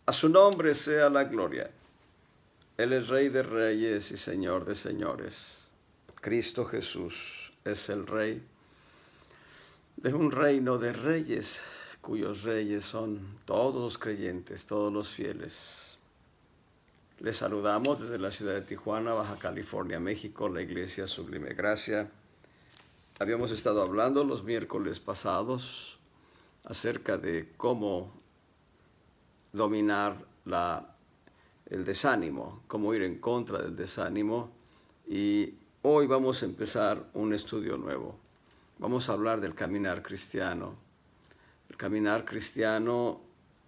A su nombre sea la gloria. Él es Rey de reyes y Señor de señores. Cristo Jesús es el Rey de un reino de reyes, cuyos reyes son todos los creyentes, todos los fieles. Les saludamos desde la ciudad de Tijuana, Baja California, México, la Iglesia Sublime Gracia. Habíamos estado hablando los miércoles pasados acerca de cómo dominar el desánimo, cómo ir en contra del desánimo, y hoy vamos a empezar un estudio nuevo. Vamos a hablar del caminar cristiano. El caminar cristiano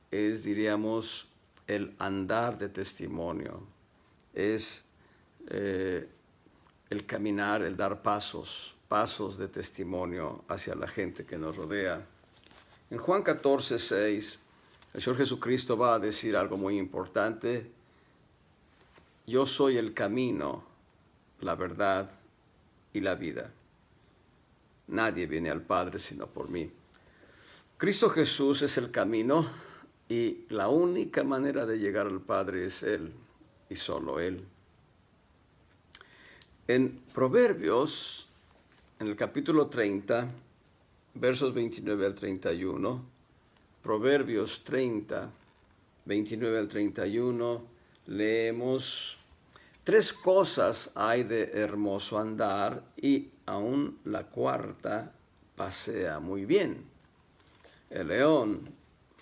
es, diríamos, el andar de testimonio, es el caminar, el dar pasos de testimonio hacia la gente que nos rodea. En Juan 14:6, el Señor Jesucristo va a decir algo muy importante: yo soy el camino, la verdad y la vida. Nadie viene al Padre sino por mí. Cristo Jesús es el camino y la única manera de llegar al Padre es Él y solo Él. En Proverbios, en el capítulo 30, versos 29 al 31, Proverbios 30, 29 al 31, leemos: tres cosas hay de hermoso andar, y aún la cuarta pasea muy bien. El león,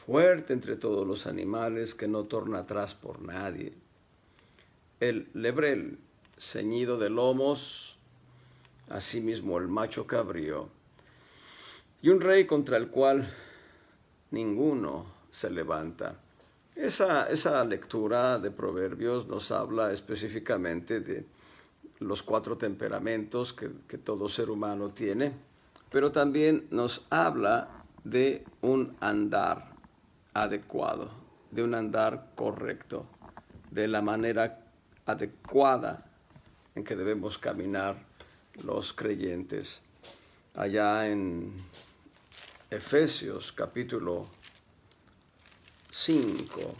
fuerte entre todos los animales, que no torna atrás por nadie. El lebrel, ceñido de lomos, asimismo el macho cabrío. Y un rey contra el cual ninguno se levanta. Esa lectura de Proverbios nos habla específicamente de los cuatro temperamentos que todo ser humano tiene, pero también nos habla de un andar adecuado, de un andar correcto, de la manera adecuada en que debemos caminar los creyentes. Allá en Efesios capítulo 5,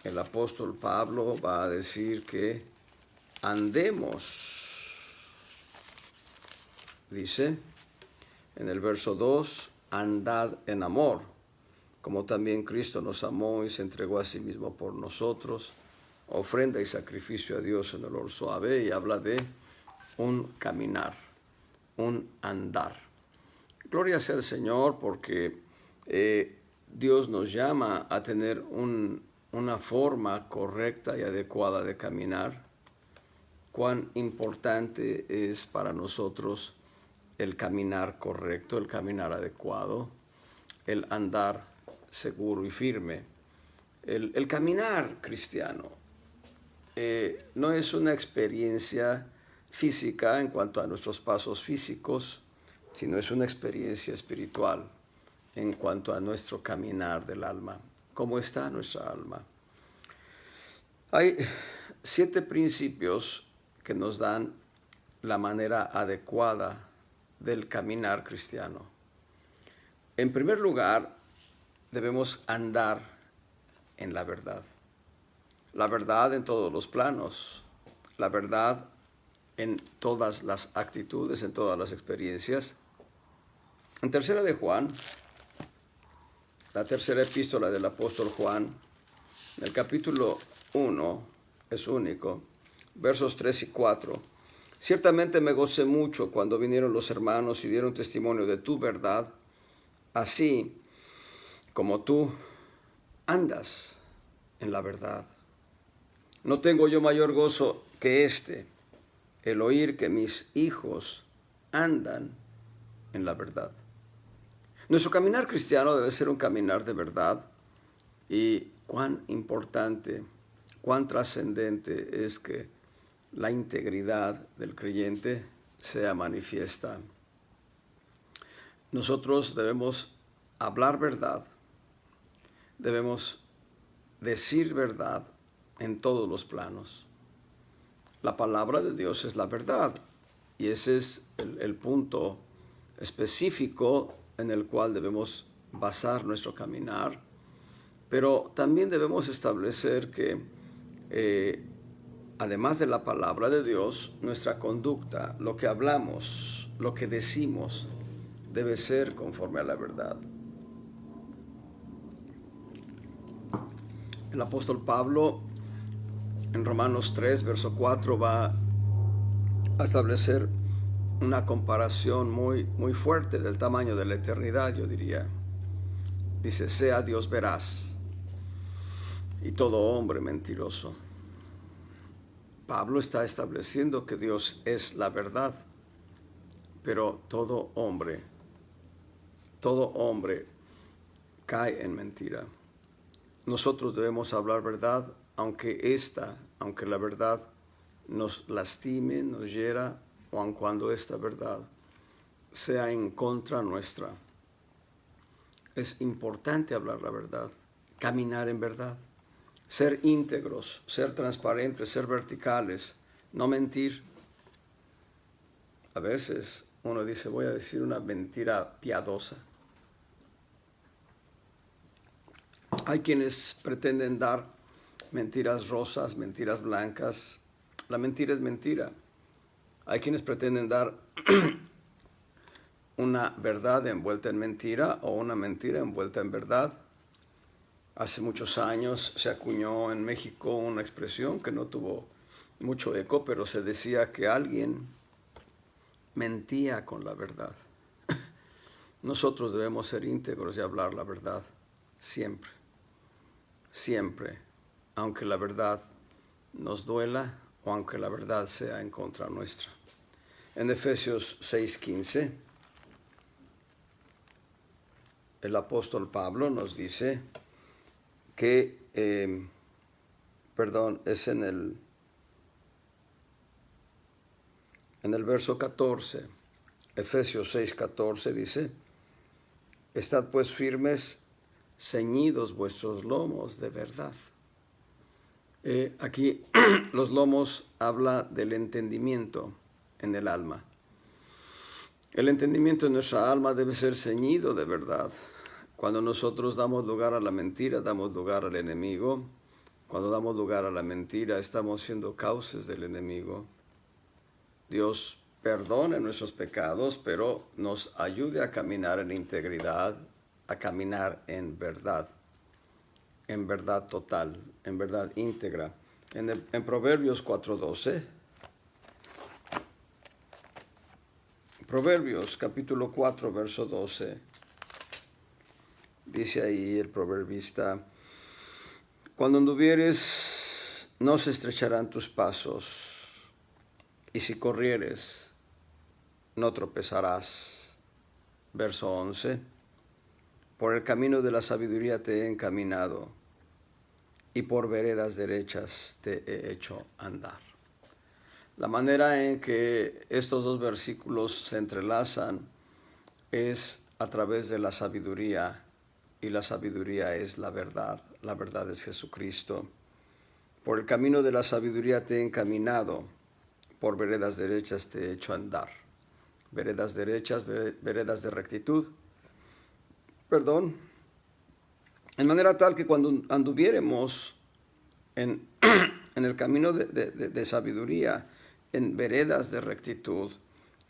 el apóstol Pablo va a decir que andemos, dice en el verso 2, andad en amor, como también Cristo nos amó y se entregó a sí mismo por nosotros, ofrenda y sacrificio a Dios en olor suave, y habla de un caminar, un andar. Gloria sea al Señor, porque Dios nos llama a tener una forma correcta y adecuada de caminar. Cuán importante es para nosotros el caminar correcto, el caminar adecuado, el andar seguro y firme. El caminar cristiano no es una experiencia física en cuanto a nuestros pasos físicos, sino es una experiencia espiritual en cuanto a nuestro caminar del alma. ¿Cómo está nuestra alma? Hay 7 principios que nos dan la manera adecuada del caminar cristiano. En primer lugar, debemos andar en la verdad. La verdad en todos los planos, la verdad en todas las actitudes, en todas las experiencias. En tercera de Juan, la tercera epístola del apóstol Juan, en el capítulo 1, es único, versos 3 y 4. Ciertamente me gocé mucho cuando vinieron los hermanos y dieron testimonio de tu verdad, así como tú andas en la verdad. No tengo yo mayor gozo que el oír que mis hijos andan en la verdad. Nuestro caminar cristiano debe ser un caminar de verdad, y cuán importante, cuán trascendente es que la integridad del creyente sea manifiesta. Nosotros debemos hablar verdad, debemos decir verdad en todos los planos. La palabra de Dios es la verdad, y ese es el punto específico en el cual debemos basar nuestro caminar, Pero también debemos establecer que además de la palabra de Dios, nuestra conducta, lo que hablamos, lo que decimos, debe ser conforme a la verdad. El apóstol Pablo en Romanos 3, verso 4 va a establecer una comparación muy fuerte del tamaño de la eternidad, yo diría. Dice, sea Dios veraz y todo hombre mentiroso. Pablo está estableciendo que Dios es la verdad, pero todo hombre cae en mentira. Nosotros debemos hablar verdad, aunque la verdad nos lastime, nos hiera, o aun cuando esta verdad sea en contra nuestra. Es importante hablar la verdad, caminar en verdad, ser íntegros, ser transparentes, ser verticales, no mentir. A veces uno dice, voy a decir una mentira piadosa. Hay quienes pretenden dar mentiras rosas, mentiras blancas. La mentira es mentira. Hay quienes pretenden dar una verdad envuelta en mentira o una mentira envuelta en verdad. Hace muchos años se acuñó en México una expresión que no tuvo mucho eco, pero se decía que alguien mentía con la verdad. Nosotros debemos ser íntegros y hablar la verdad siempre, siempre, aunque la verdad nos duela o aunque la verdad sea en contra nuestra. En Efesios 6:15, el apóstol Pablo nos dice que, es en el verso 14, Efesios 6:14 dice, estad pues firmes, ceñidos vuestros lomos de verdad. Aquí los lomos habla del entendimiento en el alma. El entendimiento en nuestra alma debe ser ceñido de verdad. Cuando nosotros damos lugar a la mentira, damos lugar al enemigo. Cuando damos lugar a la mentira, estamos siendo cauces del enemigo. Dios perdone nuestros pecados, pero nos ayude a caminar en integridad, a caminar en verdad total, en verdad íntegra. En Proverbios 4:12, Proverbios capítulo 4, verso 12, dice ahí el proverbista, cuando anduvieres no se estrecharán tus pasos, y si corrieres no tropezarás. Verso 11, por el camino de la sabiduría te he encaminado, y por veredas derechas te he hecho andar. La manera en que estos dos versículos se entrelazan es a través de la sabiduría, y la sabiduría es la verdad es Jesucristo. Por el camino de la sabiduría te he encaminado, por veredas derechas te he hecho andar. Veredas derechas, veredas de rectitud, en manera tal que cuando anduviéremos en el camino de sabiduría, en veredas de rectitud,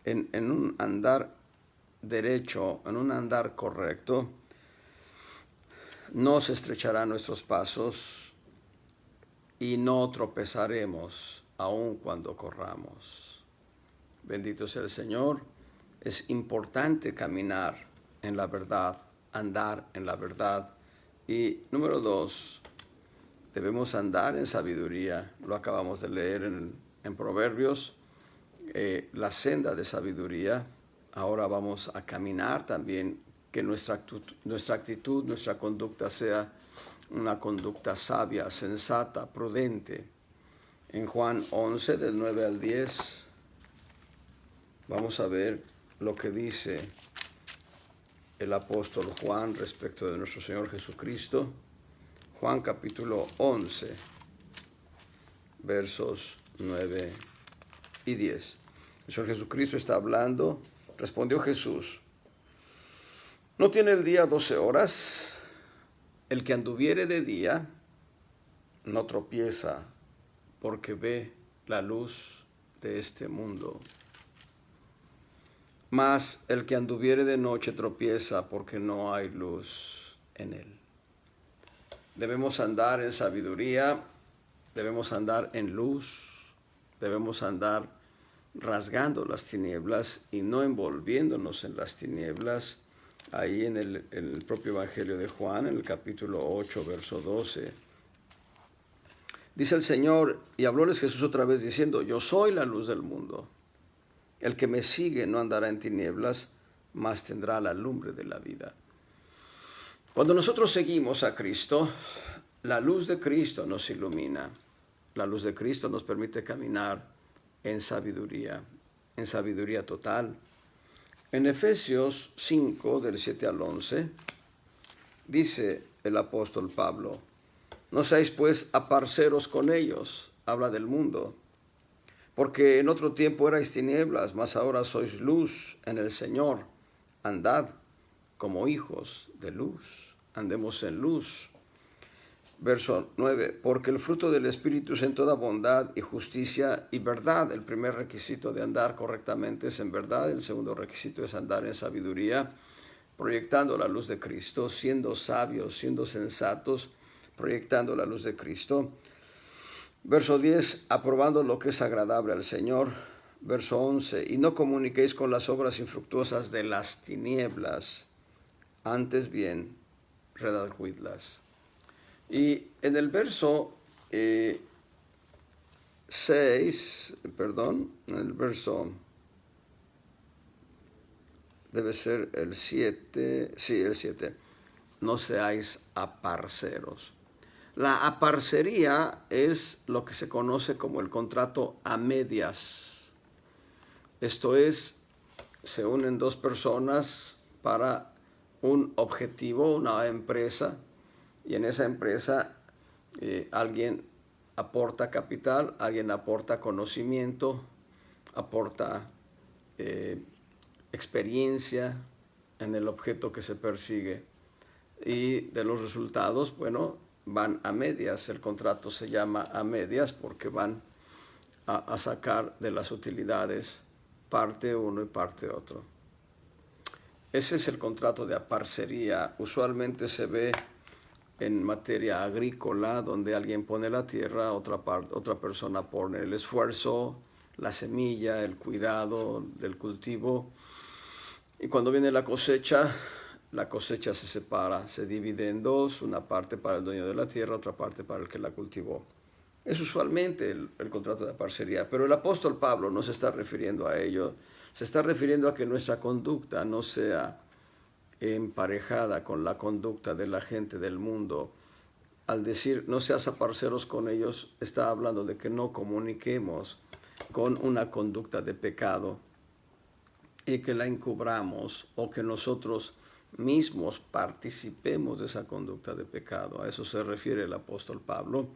en un andar derecho, en un andar correcto, no se estrecharán nuestros pasos y no tropezaremos aun cuando corramos. Bendito sea el Señor. Es importante caminar en la verdad, andar en la verdad. Y número 2, debemos andar en sabiduría. Lo acabamos de leer en Proverbios, la senda de sabiduría. Ahora vamos a caminar también, que nuestra actitud, nuestra conducta sea una conducta sabia, sensata, prudente. En Juan 11, del 9 al 10, vamos a ver lo que dice el apóstol Juan respecto de nuestro Señor Jesucristo. Juan capítulo 11, versos 9 y 10. El Señor Jesucristo está hablando. Respondió Jesús, ¿no tiene el día 12 horas? el que anduviere de día no tropieza porque ve la luz de este mundo. Mas el que anduviere de noche tropieza porque no hay luz en él. Debemos andar en sabiduría, debemos andar en luz, debemos andar rasgando las tinieblas y no envolviéndonos en las tinieblas. Ahí en el propio Evangelio de Juan, en el capítulo 8, verso 12, dice el Señor, y hablóles Jesús otra vez diciendo, yo soy la luz del mundo. El que me sigue no andará en tinieblas, mas tendrá la lumbre de la vida. Cuando nosotros seguimos a Cristo, la luz de Cristo nos ilumina. La luz de Cristo nos permite caminar en sabiduría total. En Efesios 5, del 7 al 11, dice el apóstol Pablo, no seáis pues aparceros con ellos, habla del mundo, porque en otro tiempo erais tinieblas, mas ahora sois luz en el Señor. Andad como hijos de luz, andemos en luz. Verso 9, porque el fruto del Espíritu es en toda bondad y justicia y verdad. El primer requisito de andar correctamente es en verdad, el segundo requisito es andar en sabiduría, proyectando la luz de Cristo, siendo sabios, siendo sensatos, proyectando la luz de Cristo. Verso 10, aprobando lo que es agradable al Señor. Verso 11, y no comuniquéis con las obras infructuosas de las tinieblas, antes bien, redargüidlas. Y en el verso 6, en el verso, debe ser el 7, sí, el 7, no seáis aparceros. La aparcería es lo que se conoce como el contrato a medias. Esto es, se unen dos personas para un objetivo, una empresa, y en esa empresa alguien aporta capital, alguien aporta conocimiento, aporta experiencia en el objeto que se persigue. Y de los resultados, bueno, van a medias. El contrato se llama a medias porque van a sacar de las utilidades parte uno y parte otro. Ese es el contrato de aparcería. Usualmente se ve en materia agrícola, donde alguien pone la tierra, otra persona pone el esfuerzo, la semilla, el cuidado del cultivo. Y cuando viene la cosecha se separa, se divide en dos, una parte para el dueño de la tierra, otra parte para el que la cultivó. Es usualmente el contrato de aparcería, pero el apóstol Pablo no se está refiriendo a ello, se está refiriendo a que nuestra conducta no sea emparejada con la conducta de la gente del mundo. Al decir no seas aparceros con ellos, está hablando de que no comuniquemos con una conducta de pecado y que la encubramos o que nosotros mismos participemos de esa conducta de pecado. A eso se refiere el apóstol Pablo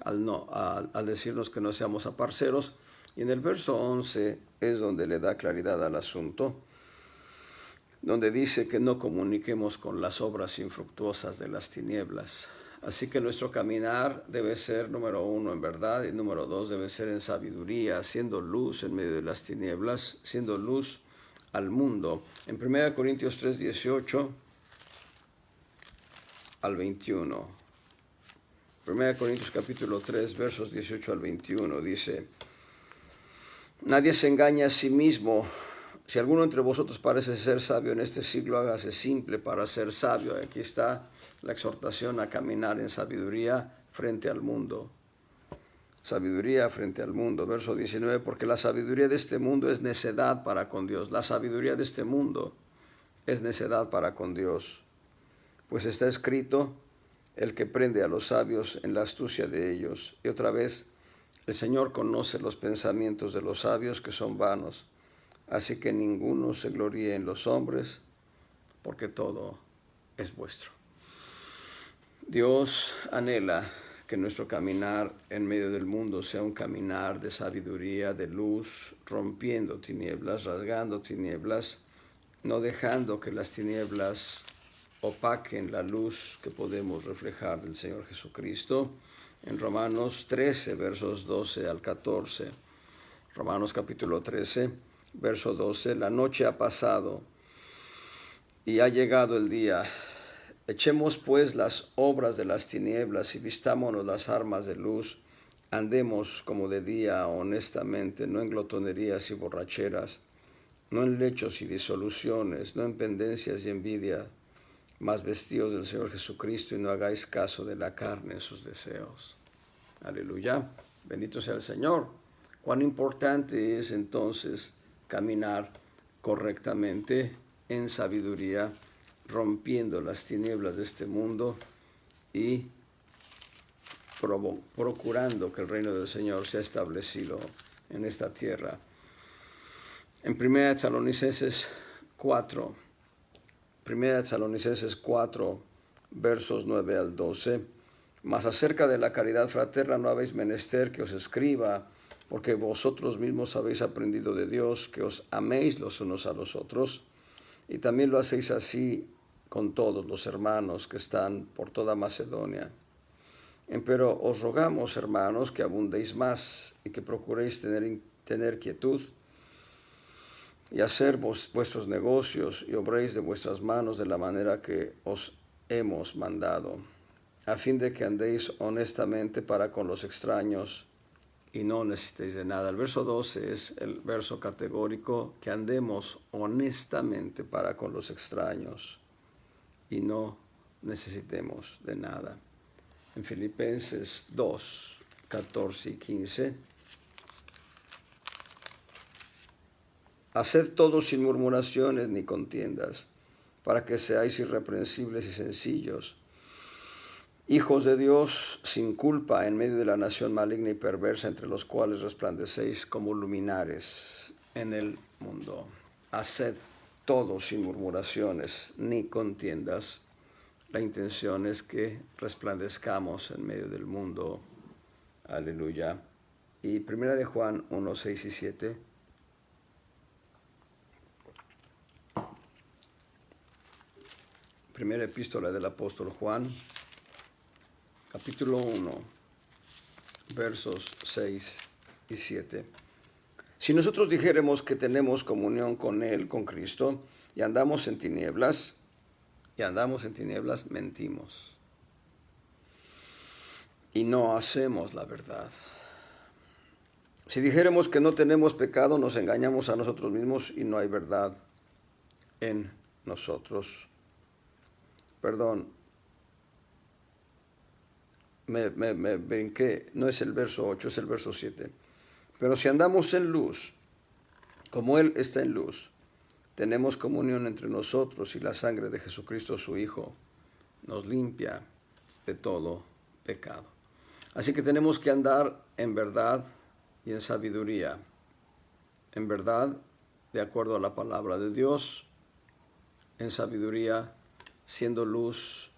al decirnos que no seamos aparceros. Y en el verso 11 es donde le da claridad al asunto, donde dice que no comuniquemos con las obras infructuosas de las tinieblas. Así que nuestro caminar debe ser, número 1, en verdad, y número 2, debe ser en sabiduría, siendo luz en medio de las tinieblas, siendo luz al mundo. En 1 Corintios 3, 18 al 21. 1 Corintios capítulo 3, versos 18 al 21, dice, nadie se engaña a sí mismo. Si alguno entre vosotros parece ser sabio en este siglo, hágase simple para ser sabio. Aquí está la exhortación a caminar en sabiduría frente al mundo. Sabiduría frente al mundo. Verso 19, porque la sabiduría de este mundo es necedad para con Dios. La sabiduría de este mundo es necedad para con Dios. Pues está escrito, el que prende a los sabios en la astucia de ellos. Y otra vez, el Señor conoce los pensamientos de los sabios que son vanos. Así que ninguno se gloríe en los hombres, porque todo es vuestro. Dios anhela que nuestro caminar en medio del mundo sea un caminar de sabiduría, de luz, rompiendo tinieblas, rasgando tinieblas, no dejando que las tinieblas opaquen la luz que podemos reflejar del Señor Jesucristo. En Romanos 13, versos 12 al 14. Romanos capítulo 13, verso 12. La noche ha pasado y ha llegado el día. Echemos pues las obras de las tinieblas y vistámonos las armas de luz. Andemos como de día honestamente, no en glotonerías y borracheras, no en lechos y disoluciones, no en pendencias y envidia, mas vestidos del Señor Jesucristo y no hagáis caso de la carne en sus deseos. Aleluya. Bendito sea el Señor. Cuán importante es entonces caminar correctamente en sabiduría, rompiendo las tinieblas de este mundo y procurando que el reino del Señor sea establecido en esta tierra. En 1 Tesalonicenses 4, versos 9 al 12, mas acerca de la caridad fraterna no habéis menester que os escriba, porque vosotros mismos habéis aprendido de Dios que os améis los unos a los otros, y también lo hacéis así con todos los hermanos que están por toda Macedonia. Empero os rogamos, hermanos, que abundéis más y que procuréis tener quietud y hacer vuestros negocios y obréis de vuestras manos de la manera que os hemos mandado, a fin de que andéis honestamente para con los extraños y no necesitéis de nada. El verso 12 es el verso categórico, que andemos honestamente para con los extraños y no necesitemos de nada. En Filipenses 2, 14 y 15, haced todo sin murmuraciones ni contiendas, para que seáis irreprensibles y sencillos, hijos de Dios sin culpa en medio de la nación maligna y perversa, entre los cuales resplandecéis como luminares en el mundo. Haced todo sin murmuraciones ni contiendas. La intención es que resplandezcamos en medio del mundo. Aleluya. Y 1 de Juan 1, 6 y 7. Primera epístola del apóstol Juan, capítulo 1, versos 6 y 7. Si nosotros dijéremos que tenemos comunión con Él, con Cristo, y andamos en tinieblas, mentimos. Y no hacemos la verdad. Si dijéramos que no tenemos pecado, nos engañamos a nosotros mismos y no hay verdad en nosotros. Perdón, me brinqué, no es el verso 8, es el verso 7. Pero si andamos en luz, como Él está en luz, tenemos comunión entre nosotros y la sangre de Jesucristo su Hijo nos limpia de todo pecado. Así que tenemos que andar en verdad y en sabiduría. En verdad, de acuerdo a la palabra de Dios, en sabiduría, siendo luz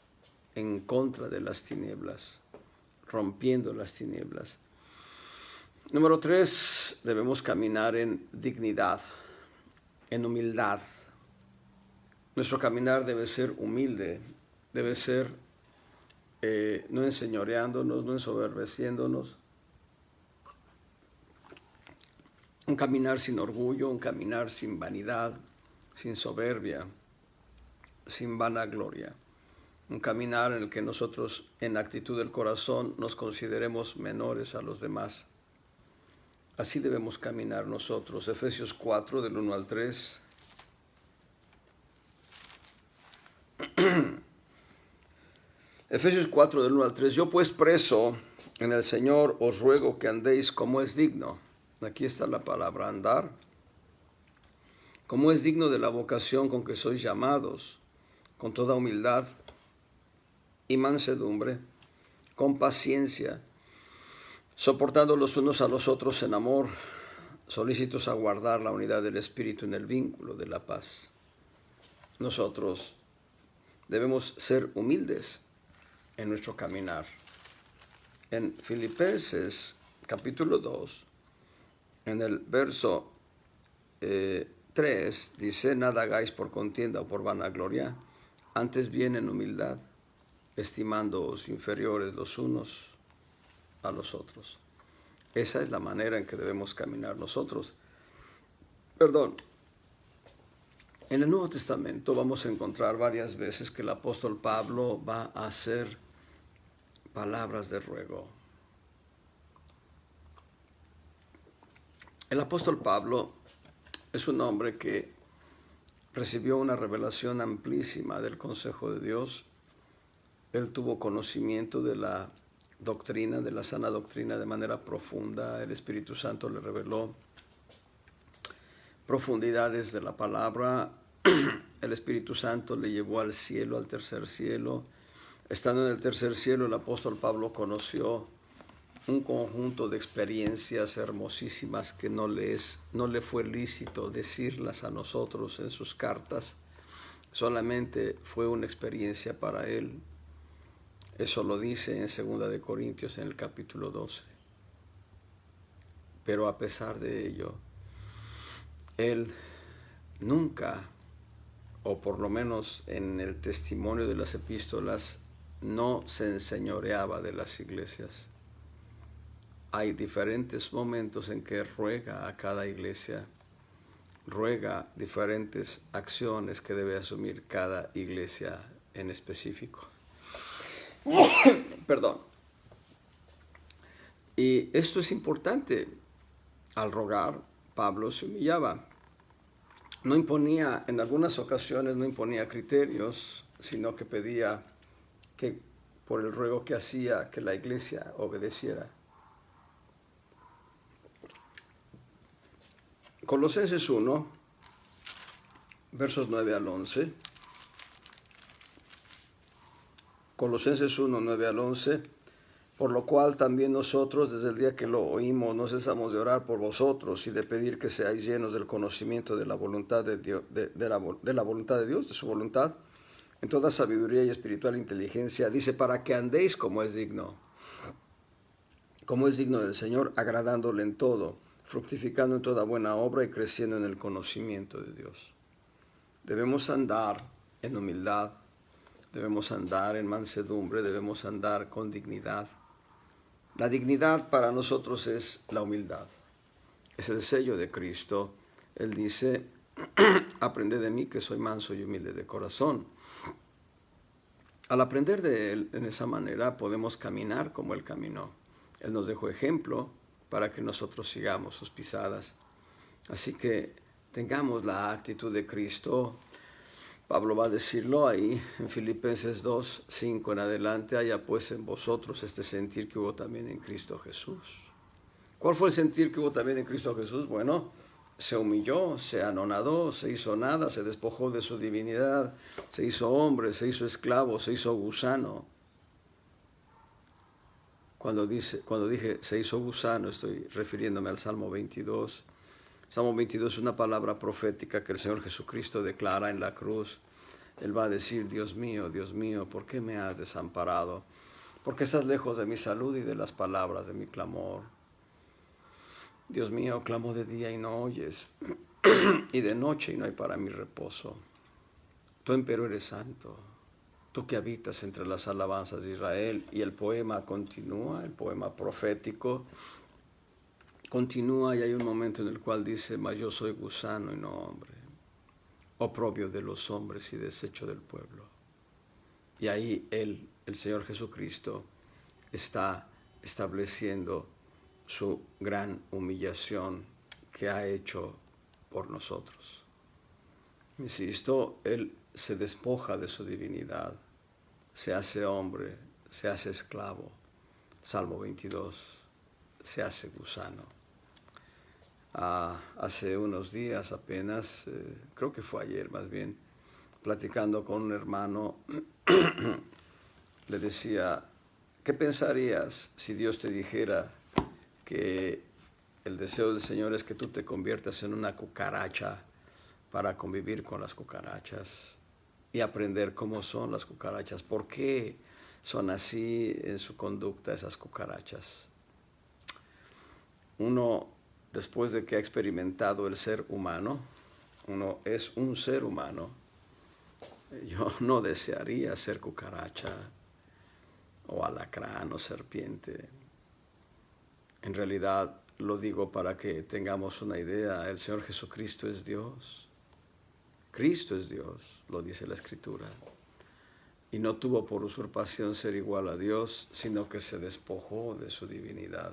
en contra de las tinieblas, rompiendo las tinieblas. Número 3, debemos caminar en dignidad, en humildad. Nuestro caminar debe ser humilde, debe ser no enseñoreándonos, no ensoberbeciéndonos. Un caminar sin orgullo, un caminar sin vanidad, sin soberbia, sin vanagloria. Un caminar en el que nosotros, en actitud del corazón, nos consideremos menores a los demás. Así debemos caminar nosotros. Efesios 4, del 1 al 3. Efesios 4, del 1 al 3. Yo pues preso en el Señor os ruego que andéis como es digno. Aquí está la palabra andar. Como es digno de la vocación con que sois llamados, con toda humildad y mansedumbre, con paciencia, soportando los unos a los otros en amor, solícitos a guardar la unidad del Espíritu en el vínculo de la paz. Nosotros debemos ser humildes en nuestro caminar. En Filipenses capítulo 2, en el verso 3, dice, nada hagáis por contienda o por vanagloria, antes bien en humildad, estimándoos inferiores los unos a los otros. Esa es la manera en que debemos caminar nosotros. Perdón. En el Nuevo Testamento vamos a encontrar varias veces que el apóstol Pablo va a hacer palabras de ruego. El apóstol Pablo es un hombre que recibió una revelación amplísima del consejo de Dios. Él tuvo conocimiento de la doctrina, de la sana doctrina de manera profunda. El Espíritu Santo le reveló profundidades de la palabra. El Espíritu Santo le llevó al cielo, al tercer cielo. Estando en el tercer cielo, el apóstol Pablo conoció un conjunto de experiencias hermosísimas que no le fue lícito decirlas a nosotros en sus cartas. Solamente fue una experiencia para él. Eso lo dice en 2 Corintios en el capítulo 12. Pero a pesar de ello, él nunca, o por lo menos en el testimonio de las epístolas, no se enseñoreaba de las iglesias. Hay diferentes momentos en que ruega a cada iglesia, ruega diferentes acciones que debe asumir cada iglesia en específico. Perdón. Y esto es importante. Al rogar, Pablo se humillaba. No imponía, en algunas ocasiones no imponía criterios, sino que pedía que por el ruego que hacía, que la iglesia obedeciera. Colosenses 1, versos 9 al 11. Colosenses 1, 9 al 11. Por lo cual también nosotros, desde el día que lo oímos, no cesamos de orar por vosotros y de pedir que seáis llenos del conocimiento de la voluntad de Dios, de la voluntad de Dios, de su voluntad, en toda sabiduría y espiritual inteligencia. Dice, para que andéis como es digno del Señor, agradándole en todo, fructificando en toda buena obra y creciendo en el conocimiento de Dios. Debemos andar en humildad, debemos andar en mansedumbre, debemos andar con dignidad. La dignidad para nosotros es la humildad. Es el sello de Cristo. Él dice, aprended de mí que soy manso y humilde de corazón. Al aprender de Él en esa manera podemos caminar como Él caminó. Él nos dejó ejemplo para que nosotros sigamos sus pisadas. Así que tengamos la actitud de Cristo. Pablo va a decirlo ahí en Filipenses 2, 5 en adelante. Haya pues en vosotros este sentir que hubo también en Cristo Jesús. ¿Cuál fue el sentir que hubo también en Cristo Jesús? Bueno, se humilló, se anonadó, se hizo nada, se despojó de su divinidad, se hizo hombre, se hizo esclavo, se hizo gusano. Cuando dije se hizo gusano, estoy refiriéndome al Salmo 22. Salmo 22 es una palabra profética que el Señor Jesucristo declara en la cruz. Él va a decir, Dios mío, ¿por qué me has desamparado? Porque estás lejos de mi salud y de las palabras de mi clamor. Dios mío, clamo de día y no oyes, y de noche y no hay para mí reposo. Tú empero eres santo, tú que habitas entre las alabanzas de Israel. Y el poema continúa, el poema profético continúa, y hay un momento en el cual dice, mas yo soy gusano y no hombre, oprobio de los hombres y desecho del pueblo. Y ahí el Señor Jesucristo está estableciendo su gran humillación que ha hecho por nosotros. Insisto, Él se despoja de su divinidad, se hace hombre, se hace esclavo. Salmo 22, se hace gusano. Hace unos días apenas, creo que fue ayer más bien, platicando con un hermano, le decía, ¿qué pensarías si Dios te dijera que el deseo del Señor es que tú te conviertas en una cucaracha para convivir con las cucarachas y aprender cómo son las cucarachas? ¿Por qué son así en su conducta esas cucarachas? Uno, después de que ha experimentado el ser humano, uno es un ser humano, Yo no desearía ser cucaracha o alacrán o serpiente. En realidad lo digo para que tengamos una idea. El Señor Jesucristo es Dios. Cristo es Dios, lo dice la Escritura. Y no tuvo por usurpación ser igual a Dios, sino que se despojó de su divinidad.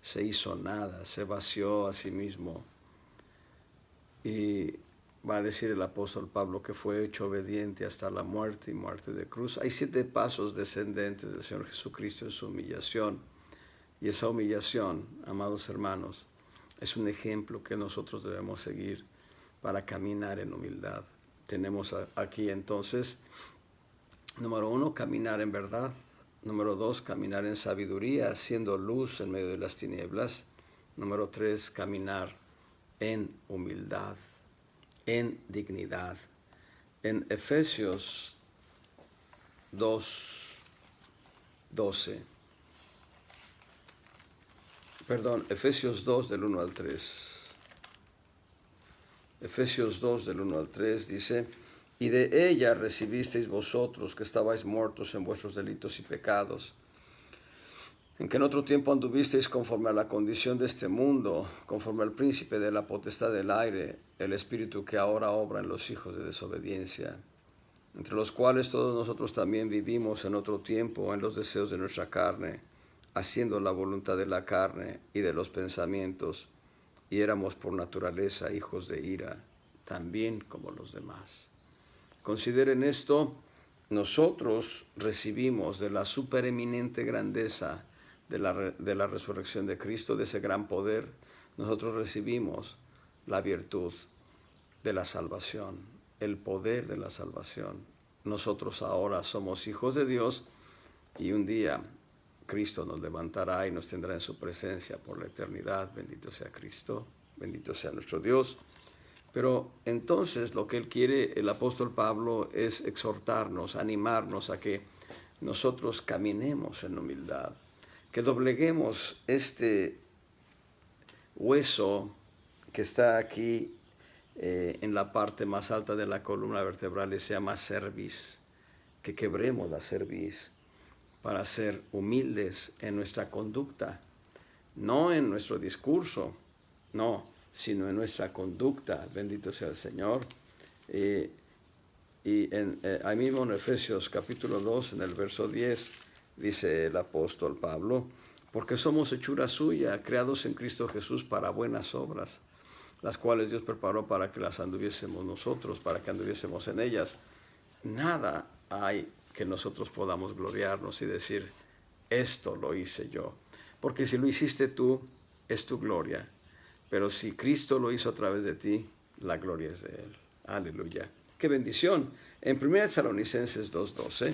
Se hizo nada, se vació a sí mismo. Y va a decir el apóstol Pablo que fue hecho obediente hasta la muerte y muerte de cruz. Hay 7 pasos descendentes del Señor Jesucristo en su humillación. Y esa humillación, amados hermanos, es un ejemplo que nosotros debemos seguir para caminar en humildad. Tenemos aquí entonces, número 1, caminar en verdad. Número 2, caminar en sabiduría, siendo luz en medio de las tinieblas. Número 3, caminar en humildad, en dignidad. En Efesios 2, Efesios 2 del 1 al 3. Efesios 2 del 1 al 3 dice: y de ella recibisteis vosotros, que estabais muertos en vuestros delitos y pecados, en que en otro tiempo anduvisteis conforme a la condición de este mundo, conforme al príncipe de la potestad del aire, el espíritu que ahora obra en los hijos de desobediencia, entre los cuales todos nosotros también vivimos en otro tiempo en los deseos de nuestra carne, haciendo la voluntad de la carne y de los pensamientos, y éramos por naturaleza hijos de ira, también como los demás. Consideren esto: nosotros recibimos de la supereminente grandeza de la resurrección de Cristo, de ese gran poder, nosotros recibimos la virtud de la salvación, el poder de la salvación. Nosotros ahora somos hijos de Dios y un día Cristo nos levantará y nos tendrá en su presencia por la eternidad. Bendito sea Cristo, bendito sea nuestro Dios. Pero entonces lo que él quiere, el apóstol Pablo, es exhortarnos, animarnos a que nosotros caminemos en humildad, que dobleguemos este hueso que está aquí en la parte más alta de la columna vertebral y se llama cerviz, que quebremos la cerviz para ser humildes en nuestra conducta, no en nuestro discurso, no, sino en nuestra conducta. Bendito sea el Señor. Ahí mismo en Efesios capítulo 2, en el verso 10, dice el apóstol Pablo: porque somos hechura suya, creados en Cristo Jesús para buenas obras, las cuales Dios preparó para que las anduviésemos nosotros, para que anduviésemos en ellas. Nada hay que nosotros podamos gloriarnos y decir: esto lo hice yo. Porque si lo hiciste tú, es tu gloria. Pero si Cristo lo hizo a través de ti, la gloria es de Él. Aleluya. ¡Qué bendición! En 1 Tesalonicenses 2:12,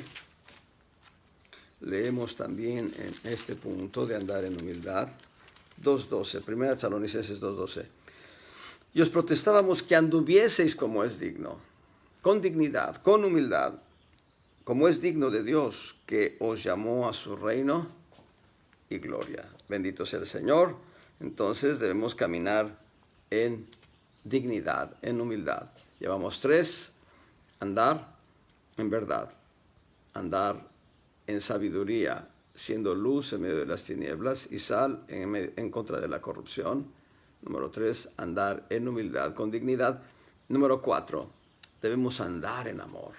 leemos también en este punto de andar en humildad. 2:12, 1 Tesalonicenses 2:12. Y os protestábamos que anduvieseis como es digno, con dignidad, con humildad, como es digno de Dios, que os llamó a su reino y gloria. Bendito sea el Señor. Entonces debemos caminar en dignidad, en humildad. Llevamos 3: andar en verdad, andar en sabiduría, siendo luz en medio de las tinieblas y sal en contra de la corrupción. Número 3, andar en humildad, con dignidad. Número 4, debemos andar en amor.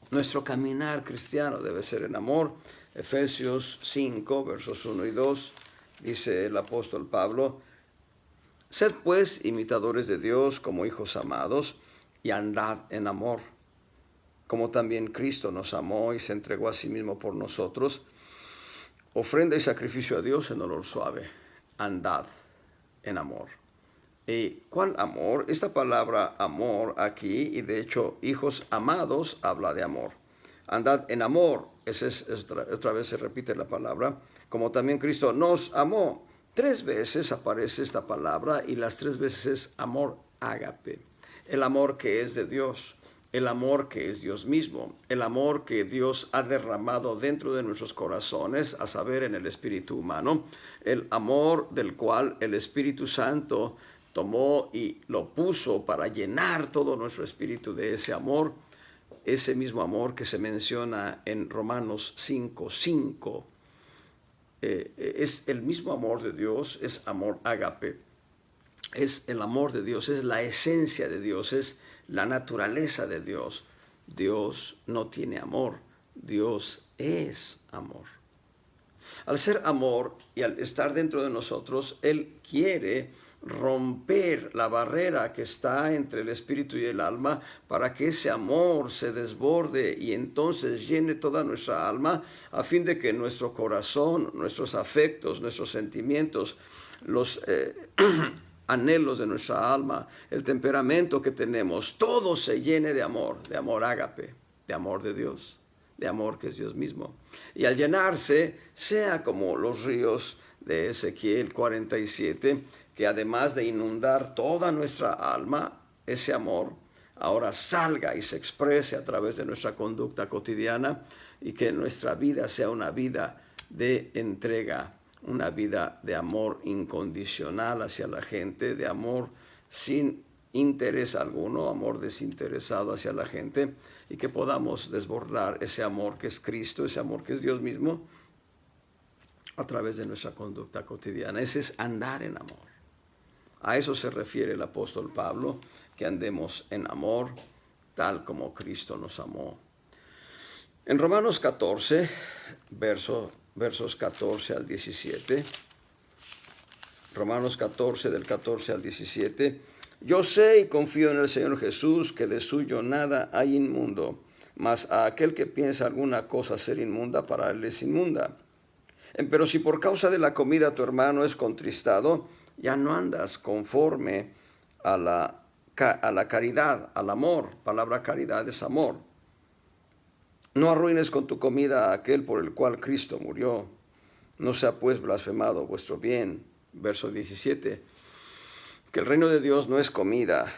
Nuestro caminar cristiano debe ser en amor. Efesios 5, versos 1 y 2, dice el apóstol Pablo: sed pues imitadores de Dios como hijos amados, y andad en amor, como también Cristo nos amó y se entregó a sí mismo por nosotros, ofrenda y sacrificio a Dios en olor suave. Andad en amor. ¿Y cuál amor? Esta palabra amor aquí, y de hecho hijos amados, habla de amor. Andad en amor, otra vez se repite la palabra, como también Cristo nos amó. 3 veces aparece esta palabra y las 3 veces es amor ágape. El amor que es de Dios, el amor que es Dios mismo, el amor que Dios ha derramado dentro de nuestros corazones, a saber, en el espíritu humano, el amor del cual el Espíritu Santo tomó y lo puso para llenar todo nuestro espíritu de ese amor. ese mismo amor que se menciona en Romanos 5:5. Es el mismo amor de Dios, es amor ágape, es el amor de Dios, es la esencia de Dios, es la naturaleza de Dios. Dios no tiene amor, Dios es amor. Al ser amor y al estar dentro de nosotros, Él quiere romper la barrera que está entre el espíritu y el alma para que ese amor se desborde y entonces llene toda nuestra alma, a fin de que nuestro corazón, nuestros afectos, nuestros sentimientos, los anhelos de nuestra alma, el temperamento que tenemos, todo se llene de amor ágape, de amor de Dios, de amor que es Dios mismo. Y al llenarse, sea como los ríos de Ezequiel 47, que además de inundar toda nuestra alma, ese amor ahora salga y se exprese a través de nuestra conducta cotidiana y que nuestra vida sea una vida de entrega, una vida de amor incondicional hacia la gente, de amor sin interés alguno, amor desinteresado hacia la gente, y que podamos desbordar ese amor que es Cristo, ese amor que es Dios mismo, a través de nuestra conducta cotidiana. Ese es andar en amor. A eso se refiere el apóstol Pablo, que andemos en amor, tal como Cristo nos amó. En Romanos 14, versos 14 al 17, Romanos 14, del 14 al 17, yo sé y confío en el Señor Jesús, que de suyo nada hay inmundo, mas a aquel que piensa alguna cosa ser inmunda, para él es inmunda. Pero si por causa de la comida tu hermano es contristado, ya no andas conforme a la caridad, al amor. Palabra caridad es amor. No arruines con tu comida a aquel por el cual Cristo murió. No sea pues blasfemado vuestro bien. Verso 17. Que el reino de Dios no es comida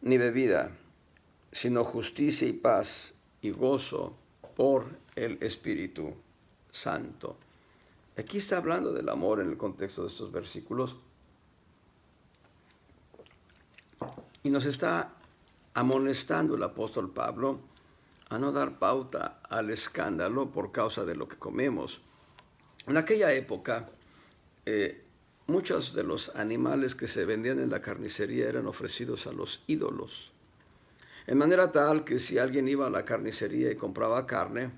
ni bebida, sino justicia y paz y gozo por el Espíritu Santo. Aquí está hablando del amor en el contexto de estos versículos y nos está amonestando el apóstol Pablo a no dar pauta al escándalo por causa de lo que comemos. En aquella época, muchos de los animales que se vendían en la carnicería eran ofrecidos a los ídolos. En manera tal que si alguien iba a la carnicería y compraba carne,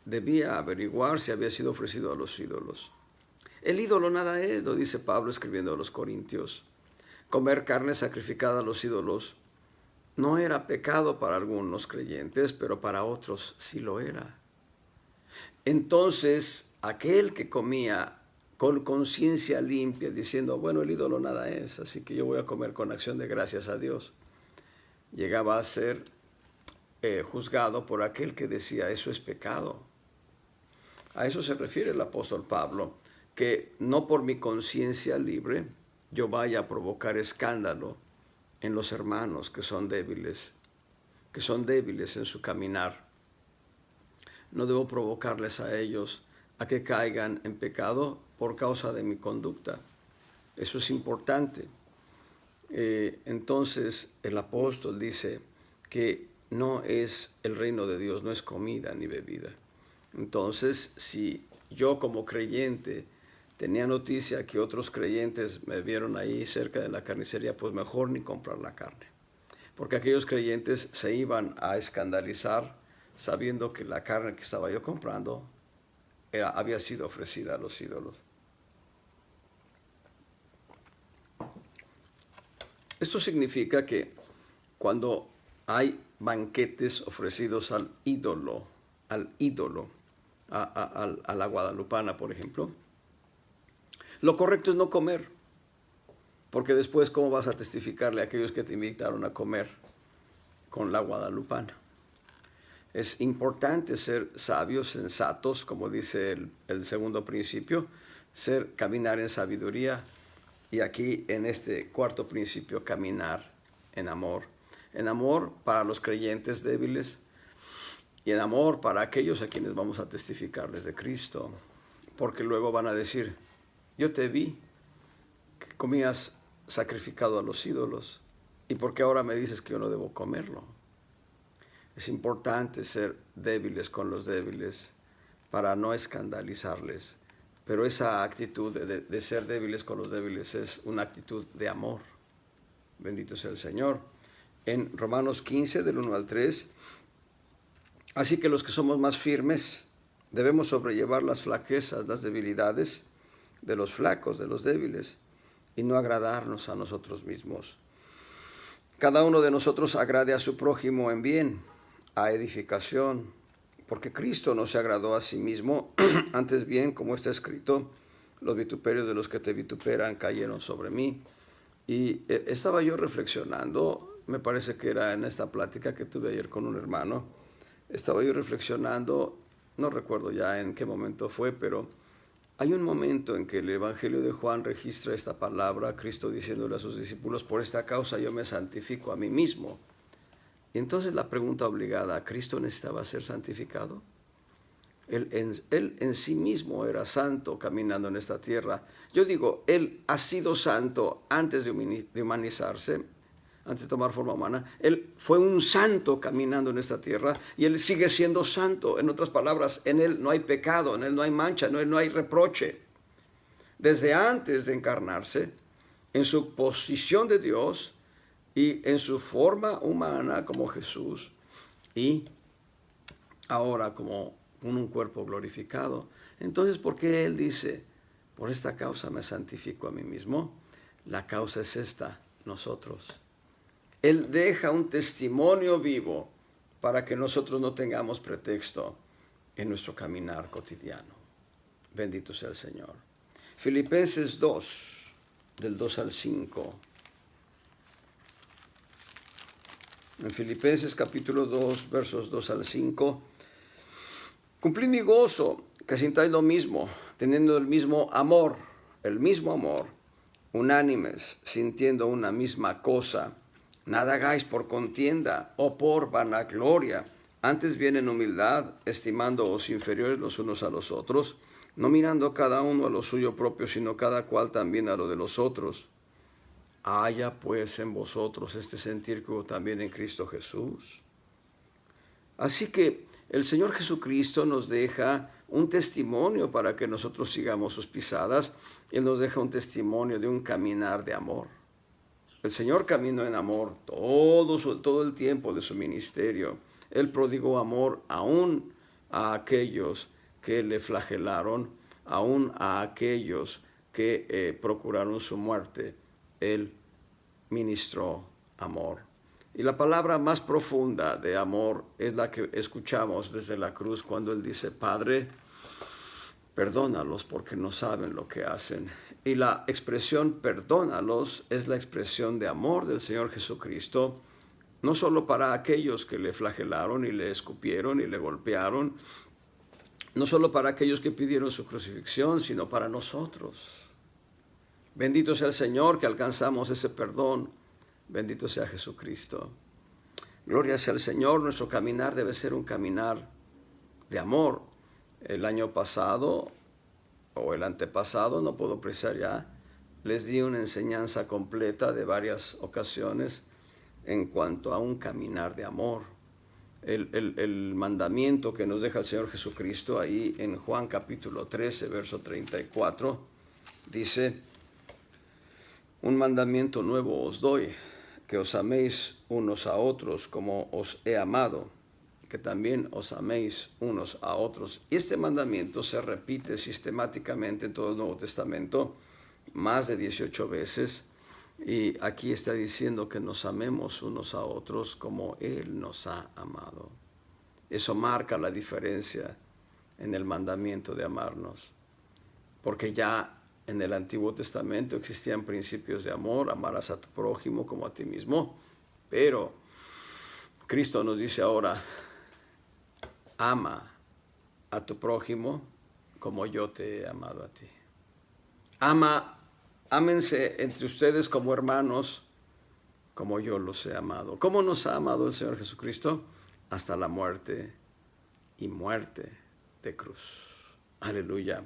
debía averiguar si había sido ofrecido a los ídolos. El ídolo nada es, lo dice Pablo escribiendo a los Corintios. Comer carne sacrificada a los ídolos no era pecado para algunos creyentes, pero para otros sí lo era. Entonces, aquel que comía con conciencia limpia, diciendo, bueno, el ídolo nada es, así que yo voy a comer con acción de gracias a Dios, llegaba a ser juzgado por aquel que decía, eso es pecado. A eso se refiere el apóstol Pablo, que no por mi conciencia libre yo vaya a provocar escándalo en los hermanos que son débiles en su caminar. No debo provocarles a ellos a que caigan en pecado por causa de mi conducta. Eso es importante. Entonces el apóstol dice que no es el reino de Dios, no es comida ni bebida. Entonces, si yo como creyente tenía noticia que otros creyentes me vieron ahí cerca de la carnicería, pues mejor ni comprar la carne. Porque aquellos creyentes se iban a escandalizar sabiendo que la carne que estaba yo comprando había sido ofrecida a los ídolos. Esto significa que cuando hay banquetes ofrecidos al ídolo, a la guadalupana, por ejemplo, lo correcto es no comer, porque después, ¿cómo vas a testificarle a aquellos que te invitaron a comer con la guadalupana? Es importante ser sabios, sensatos, como dice el segundo principio, caminar en sabiduría, y aquí en este cuarto principio, caminar en amor. En amor para los creyentes débiles y en amor para aquellos a quienes vamos a testificarles de Cristo, porque luego van a decir, yo te vi que comías sacrificado a los ídolos, ¿y por qué ahora me dices que yo no debo comerlo? Es importante ser débiles con los débiles para no escandalizarles. Pero esa actitud de ser débiles con los débiles es una actitud de amor. Bendito sea el Señor. En Romanos 15, del 1 al 3, así que los que somos más firmes debemos sobrellevar las flaquezas, las debilidades de los flacos, de los débiles, y no agradarnos a nosotros mismos. Cada uno de nosotros agrade a su prójimo en bien, a edificación, porque Cristo no se agradó a sí mismo, antes bien, como está escrito, los vituperios de los que te vituperan cayeron sobre mí. Y estaba yo reflexionando, me parece que era en esta plática que tuve ayer con un hermano, estaba yo reflexionando, no recuerdo ya en qué momento fue, pero hay un momento en que el Evangelio de Juan registra esta palabra, Cristo diciéndole a sus discípulos, por esta causa yo me santifico a mí mismo. Y entonces la pregunta obligada, ¿Cristo necesitaba ser santificado? Él en sí mismo era santo caminando en esta tierra. Yo digo, Él ha sido santo antes de humanizarse, antes de tomar forma humana. Él fue un santo caminando en esta tierra y Él sigue siendo santo. En otras palabras, en Él no hay pecado, en Él no hay mancha, en Él no hay reproche. Desde antes de encarnarse, en su posición de Dios y en su forma humana como Jesús, y ahora como un cuerpo glorificado. Entonces, ¿por qué Él dice, por esta causa me santifico a mí mismo? La causa es esta, nosotros. Él deja un testimonio vivo para que nosotros no tengamos pretexto en nuestro caminar cotidiano. Bendito sea el Señor. Filipenses 2, del 2 al 5. En Filipenses capítulo 2, versos 2 al 5. Cumplid mi gozo, que sintáis lo mismo, teniendo el mismo amor, unánimes, sintiendo una misma cosa. Nada hagáis por contienda o por vanagloria, antes bien en humildad, estimándoos inferiores los unos a los otros, no mirando cada uno a lo suyo propio, sino cada cual también a lo de los otros. Haya pues en vosotros este sentir que hubo también en Cristo Jesús. Así que el Señor Jesucristo nos deja un testimonio para que nosotros sigamos sus pisadas. Él nos deja un testimonio de un caminar de amor. El Señor caminó en amor todo el tiempo de su ministerio. Él prodigó amor aún a aquellos que le flagelaron, aún a aquellos que procuraron su muerte. Él ministró amor. Y la palabra más profunda de amor es la que escuchamos desde la cruz cuando Él dice, Padre, perdónalos porque no saben lo que hacen. Y la expresión perdónalos es la expresión de amor del Señor Jesucristo, no solo para aquellos que le flagelaron y le escupieron y le golpearon, no solo para aquellos que pidieron su crucifixión, sino para nosotros. Bendito sea el Señor que alcanzamos ese perdón. Bendito sea Jesucristo. Gloria sea al Señor. Nuestro caminar debe ser un caminar de amor. El año pasado o el antepasado, no puedo precisar ya, les di una enseñanza completa de varias ocasiones en cuanto a un caminar de amor. El mandamiento que nos deja el Señor Jesucristo ahí en Juan capítulo 13, verso 34, dice, un mandamiento nuevo os doy, que os améis unos a otros como os he amado, que también os améis unos a otros. Y este mandamiento se repite sistemáticamente en todo el Nuevo Testamento, más de 18 veces, y aquí está diciendo que nos amemos unos a otros como Él nos ha amado. Eso marca la diferencia en el mandamiento de amarnos, porque ya en el Antiguo Testamento existían principios de amor, amarás a tu prójimo como a ti mismo, pero Cristo nos dice ahora, ama a tu prójimo como yo te he amado a ti. Ámense entre ustedes como hermanos, como yo los he amado. ¿Cómo nos ha amado el Señor Jesucristo? Hasta la muerte y muerte de cruz. Aleluya.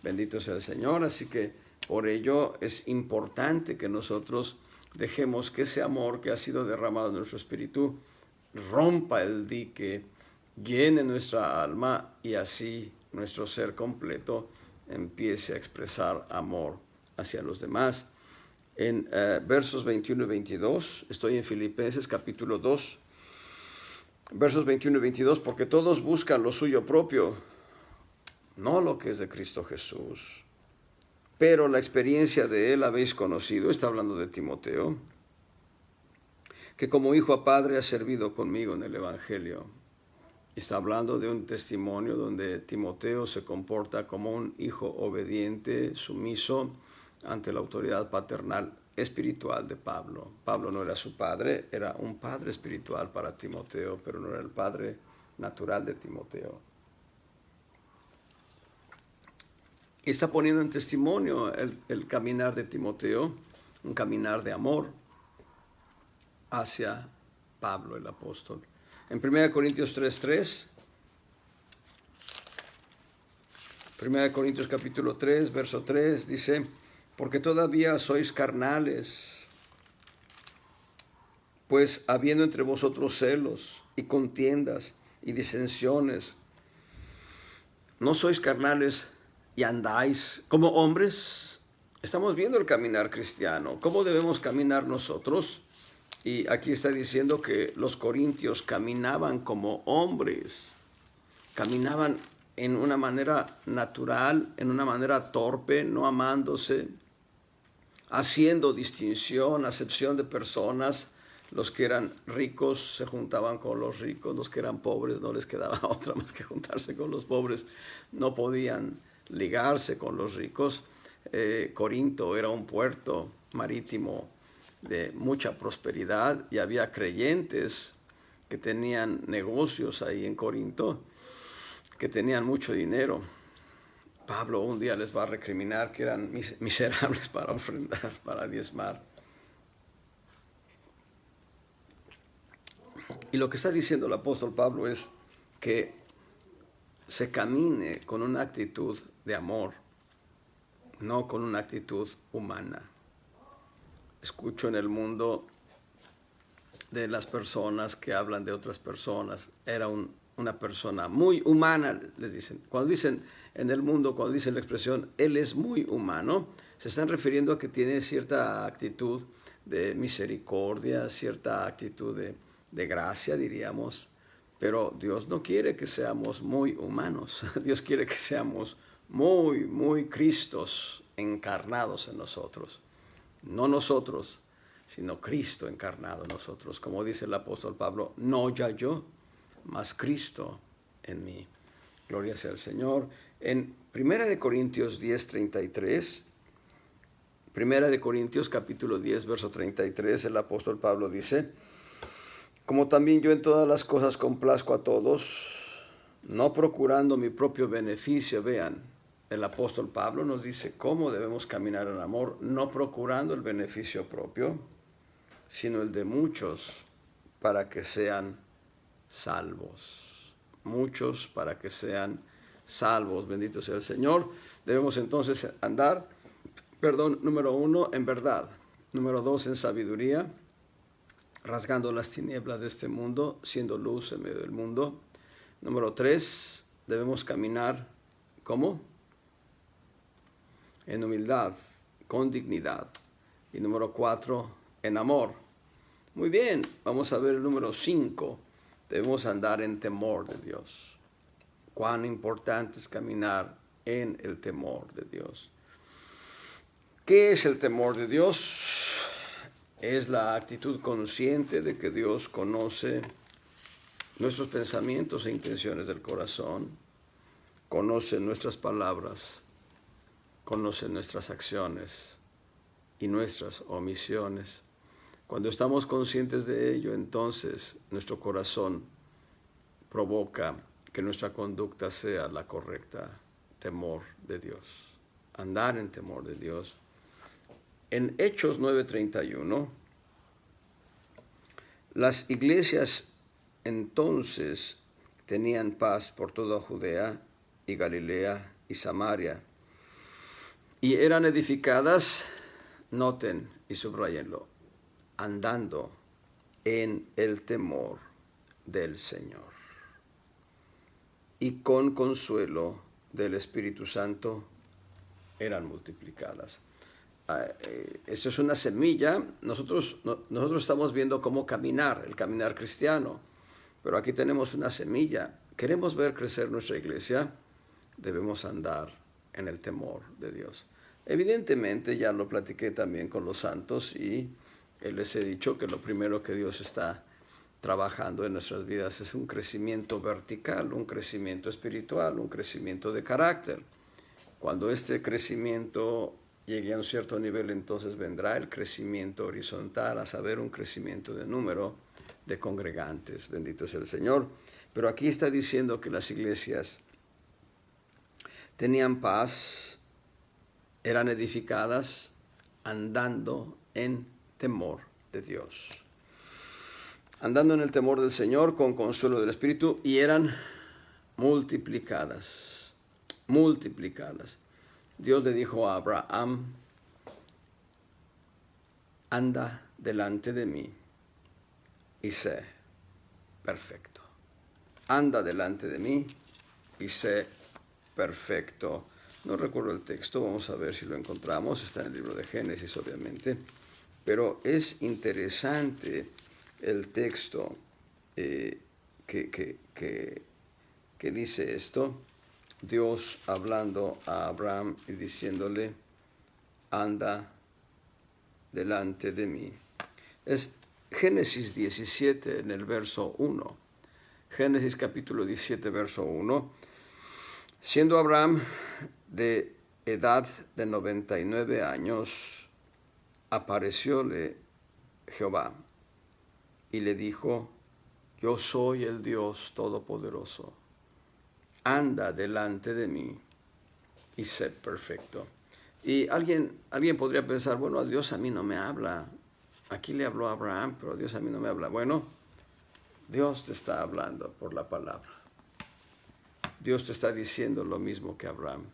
Bendito sea el Señor. Así que por ello es importante que nosotros dejemos que ese amor que ha sido derramado en nuestro espíritu rompa el dique, llene nuestra alma y así nuestro ser completo empiece a expresar amor hacia los demás. En versos 21 y 22, estoy en Filipenses capítulo 2, versos 21 y 22, porque todos buscan lo suyo propio, no lo que es de Cristo Jesús. Pero la experiencia de él habéis conocido, está hablando de Timoteo, que como hijo a padre ha servido conmigo en el Evangelio. Está hablando de un testimonio donde Timoteo se comporta como un hijo obediente, sumiso ante la autoridad paternal espiritual de Pablo. Pablo no era su padre, era un padre espiritual para Timoteo, pero no era el padre natural de Timoteo. Y está poniendo en testimonio el caminar de Timoteo, un caminar de amor hacia Pablo el apóstol. En 1 Corintios 3:3, 1 Corintios capítulo 3, verso 3, dice, porque todavía sois carnales, pues habiendo entre vosotros celos y contiendas y disensiones, ¿no sois carnales y andáis como hombres? Estamos viendo el caminar cristiano. ¿Cómo debemos caminar nosotros? Y aquí está diciendo que los corintios caminaban como hombres, caminaban en una manera natural, en una manera torpe, no amándose, haciendo distinción, acepción de personas. Los que eran ricos se juntaban con los ricos, los que eran pobres no les quedaba otra más que juntarse con los pobres, no podían ligarse con los ricos. Corinto era un puerto marítimo de mucha prosperidad y había creyentes que tenían negocios ahí en Corinto, que tenían mucho dinero. Pablo un día les va a recriminar que eran miserables para ofrendar, para diezmar. Y lo que está diciendo el apóstol Pablo es que se camine con una actitud de amor, no con una actitud humana. Escucho en el mundo de las personas que hablan de otras personas. Era una persona muy humana, les dicen. Cuando dicen en el mundo, cuando dicen la expresión, él es muy humano, se están refiriendo a que tiene cierta actitud de misericordia, cierta actitud de gracia, diríamos. Pero Dios no quiere que seamos muy humanos. Dios quiere que seamos muy, muy Cristos encarnados en nosotros. No nosotros, sino Cristo encarnado en nosotros. Como dice el apóstol Pablo, no ya yo, mas Cristo en mí. Gloria sea al Señor. En 1 Corintios 10:33, 1 Corintios capítulo 10, verso 33, el apóstol Pablo dice, como también yo en todas las cosas complazco a todos, no procurando mi propio beneficio. Vean, el apóstol Pablo nos dice cómo debemos caminar en amor, no procurando el beneficio propio, sino el de muchos para que sean salvos. Muchos para que sean salvos. Bendito sea el Señor. Debemos entonces andar, número 1, en verdad. Número 2, en sabiduría, rasgando las tinieblas de este mundo, siendo luz en medio del mundo. Número 3, debemos caminar, ¿cómo? En humildad, con dignidad. Y número 4, en amor. Muy bien, vamos a ver el número 5. Debemos andar en temor de Dios. Cuán importante es caminar en el temor de Dios. ¿Qué es el temor de Dios? Es la actitud consciente de que Dios conoce nuestros pensamientos e intenciones del corazón, conoce nuestras palabras, conoce nuestras acciones y nuestras omisiones. Cuando estamos conscientes de ello, entonces nuestro corazón provoca que nuestra conducta sea la correcta. Temor de Dios. Andar en temor de Dios. En Hechos 9:31, las iglesias entonces tenían paz por toda Judea y Galilea y Samaria, y eran edificadas, noten y subrayenlo, andando en el temor del Señor. Y con consuelo del Espíritu Santo eran multiplicadas. Esto es una semilla. Nosotros estamos viendo cómo caminar, el caminar cristiano. Pero aquí tenemos una semilla. Queremos ver crecer nuestra iglesia, debemos andar en el temor de Dios. Evidentemente, ya lo platiqué también con los santos y les he dicho que lo primero que Dios está trabajando en nuestras vidas es un crecimiento vertical, un crecimiento espiritual, un crecimiento de carácter. Cuando este crecimiento llegue a un cierto nivel, entonces vendrá el crecimiento horizontal, a saber, un crecimiento de número de congregantes. Bendito sea el Señor. Pero aquí está diciendo que las iglesias tenían paz, eran edificadas andando en temor de Dios. Andando en el temor del Señor con consuelo del Espíritu, y eran multiplicadas. Multiplicadas. Dios le dijo a Abraham: anda delante de mí y sé perfecto. Anda delante de mí y sé perfecto. No recuerdo el texto, vamos a ver si lo encontramos. Está en el libro de Génesis, obviamente. Pero es interesante el texto que dice esto. Dios hablando a Abraham y diciéndole: anda delante de mí. Es Génesis 17 en el verso 1. Génesis capítulo 17, verso 1. Siendo Abraham de edad de 99 años, aparecióle Jehová y le dijo: yo soy el Dios Todopoderoso. Anda delante de mí y sé perfecto. Y alguien podría pensar: bueno, a Dios a mí no me habla. Aquí le habló a Abraham, pero Dios a mí no me habla. Bueno, Dios te está hablando por la palabra. Dios te está diciendo lo mismo que Abraham: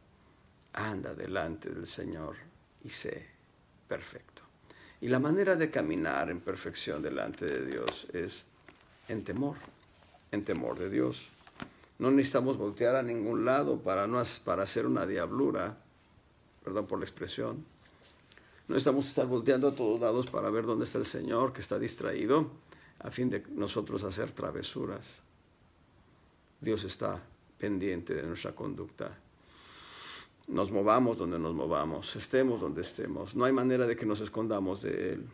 anda delante del Señor y sé perfecto. Y la manera de caminar en perfección delante de Dios es en temor de Dios. No necesitamos voltear a ningún lado para hacer una diablura, perdón por la expresión. No necesitamos estar volteando a todos lados para ver dónde está el Señor, que está distraído, a fin de nosotros hacer travesuras. Dios está pendiente de nuestra conducta. Nos movamos donde nos movamos, estemos donde estemos. No hay manera de que nos escondamos de Él.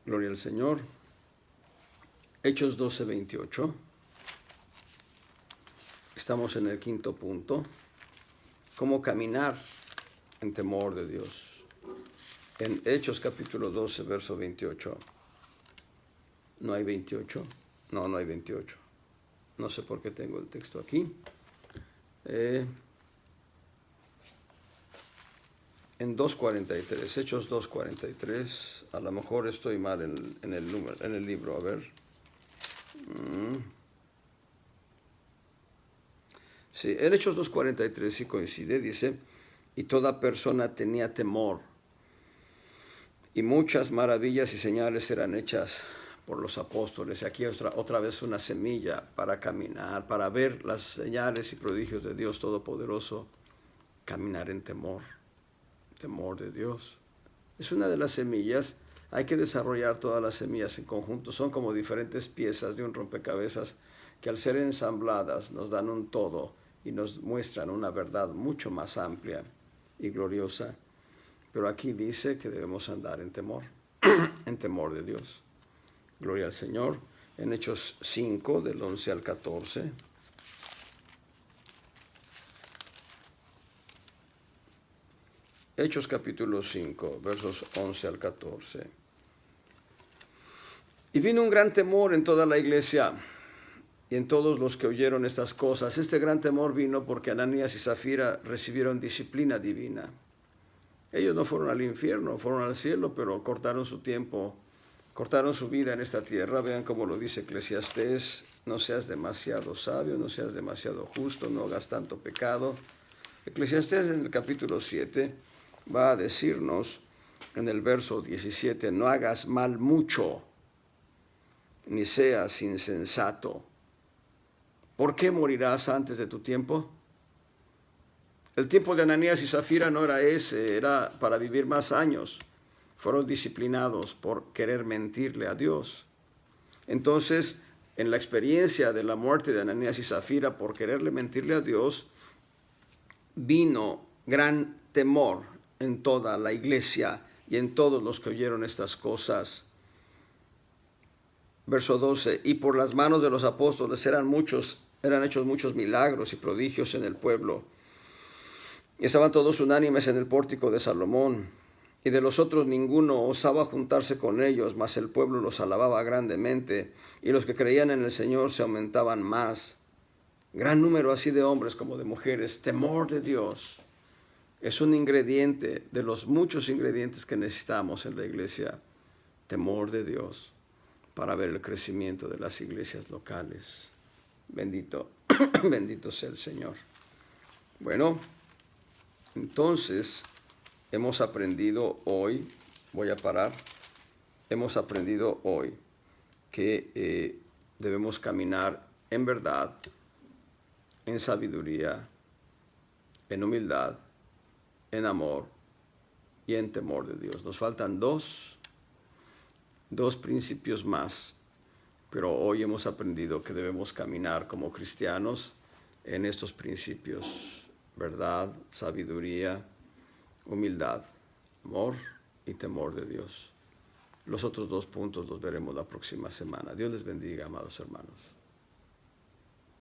Gloria al Señor. Hechos 12:28. Estamos en el quinto punto. ¿Cómo caminar en temor de Dios? En Hechos capítulo 12, verso 28. ¿No hay 28? No hay 28. No sé por qué tengo el texto aquí. En 2:43, Hechos 2:43, a lo mejor estoy mal en el libro, a ver. Sí, en Hechos 2:43 sí coincide, dice: y toda persona tenía temor, y muchas maravillas y señales eran hechas por los apóstoles. Y aquí otra vez una semilla para caminar, para ver las señales y prodigios de Dios Todopoderoso, caminar en temor de Dios. Es una de las semillas. Hay que desarrollar todas las semillas en conjunto. Son como diferentes piezas de un rompecabezas que, al ser ensambladas, nos dan un todo y nos muestran una verdad mucho más amplia y gloriosa. Pero aquí dice que debemos andar en temor, en temor de Dios. Gloria al Señor. En Hechos 5, del 11 al 14. Hechos capítulo 5, versos 11 al 14. Y vino un gran temor en toda la iglesia y en todos los que oyeron estas cosas. Este gran temor vino porque Ananías y Zafira recibieron disciplina divina. Ellos no fueron al infierno, fueron al cielo, pero cortaron su tiempo, cortaron su vida en esta tierra. Vean cómo lo dice Eclesiastés: no seas demasiado sabio, no seas demasiado justo, no hagas tanto pecado. Eclesiastés en el capítulo 7 va a decirnos en el verso 17: no hagas mal mucho, ni seas insensato. ¿Por qué morirás antes de tu tiempo? El tiempo de Ananías y Zafira no era ese, era para vivir más años. Fueron disciplinados por querer mentirle a Dios. Entonces, en la experiencia de la muerte de Ananías y Zafira por quererle mentirle a Dios, vino gran temor en toda la iglesia y en todos los que oyeron estas cosas. Verso 12, y por las manos de los apóstoles eran hechos muchos milagros y prodigios en el pueblo. Y estaban todos unánimes en el pórtico de Salomón, y de los otros ninguno osaba juntarse con ellos, mas el pueblo los alababa grandemente, y los que creían en el Señor se aumentaban más. Gran número así de hombres como de mujeres. Temor de Dios es un ingrediente de los muchos ingredientes que necesitamos en la iglesia. Temor de Dios para ver el crecimiento de las iglesias locales. Bendito, bendito sea el Señor. Bueno, entonces hemos aprendido hoy, voy a parar, hemos aprendido hoy que debemos caminar en verdad, en sabiduría, en humildad, en amor y en temor de Dios. Nos faltan dos principios más, pero hoy hemos aprendido que debemos caminar como cristianos en estos principios: verdad, sabiduría, humildad, amor y temor de Dios. Los otros dos puntos los veremos la próxima semana. Dios les bendiga, amados hermanos.